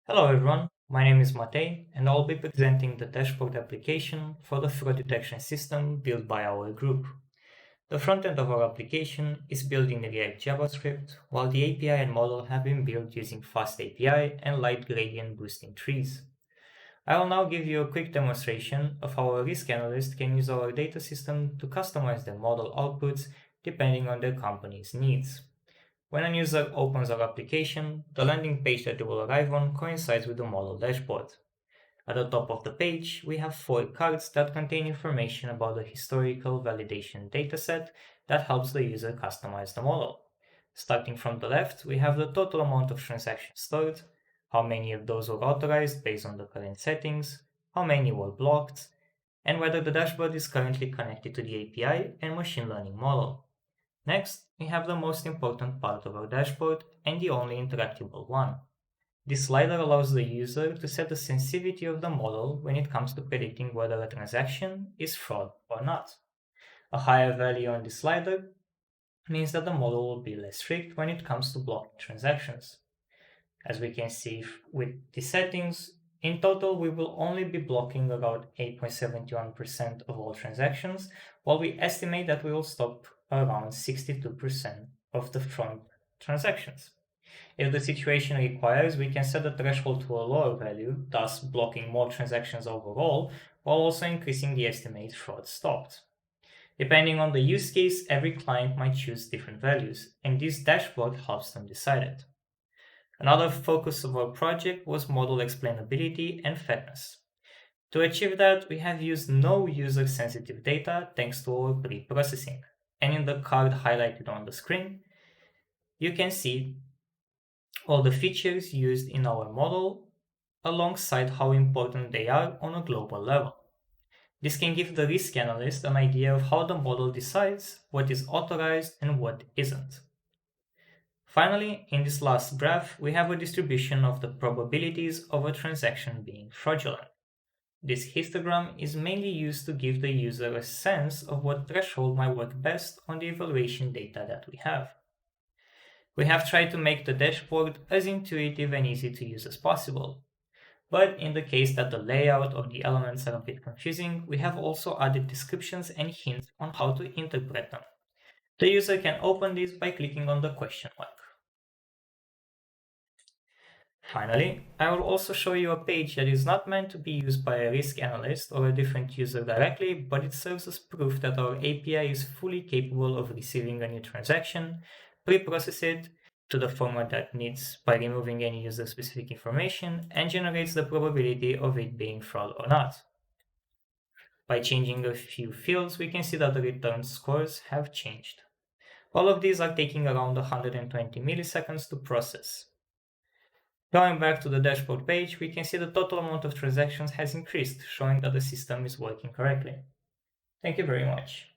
Hello everyone, my name is Matei and I'll be presenting the dashboard application for the fraud detection system built by our group. The front end of our application is built in React JavaScript, while the API and model have been built using Fast API and light gradient boosting trees. I will now give you a quick demonstration of how a risk analyst can use our data system to customize their model outputs depending on their company's needs. When a user opens our application, the landing page that they will arrive on coincides with the model dashboard. At the top of the page, we have four cards that contain information about the historical validation dataset that helps the user customize the model. Starting from the left, we have the total amount of transactions stored, how many of those were authorized based on the current settings, how many were blocked, and whether the dashboard is currently connected to the API and machine learning model. Next, we have the most important part of our dashboard and the only interactable one. This slider allows the user to set the sensitivity of the model when it comes to predicting whether a transaction is fraud or not. A higher value on this slider means that the model will be less strict when it comes to blocking transactions. As we can see with the settings, in total we will only be blocking about 8.71% of all transactions, while we estimate that we will stop around 62% of the front transactions. If the situation requires, we can set the threshold to a lower value, thus blocking more transactions overall, while also increasing the estimate fraud stopped. Depending on the use case, every client might choose different values, and this dashboard helps them decide it. Another focus of our project was model explainability and fairness. To achieve that, we have used no user-sensitive data thanks to our pre-processing. And in the card highlighted on the screen, you can see all the features used in our model alongside how important they are on a global level. This can give the risk analyst an idea of how the model decides what is authorized and what isn't. Finally, in this last graph, we have a distribution of the probabilities of a transaction being fraudulent. This histogram is mainly used to give the user a sense of what threshold might work best on the evaluation data that we have. We have tried to make the dashboard as intuitive and easy to use as possible. But in the case that the layout or the elements are a bit confusing, we have also added descriptions and hints on how to interpret them. The user can open this by clicking on the question mark. Finally, I will also show you a page that is not meant to be used by a risk analyst or a different user directly, but it serves as proof that our API is fully capable of receiving a new transaction, pre-process it to the format that needs by removing any user-specific information, and generates the probability of it being fraud or not. By changing a few fields, we can see that the return scores have changed. All of these are taking around 120 milliseconds to process. Going back to the dashboard page, we can see the total amount of transactions has increased, showing that the system is working correctly. Thank you very much.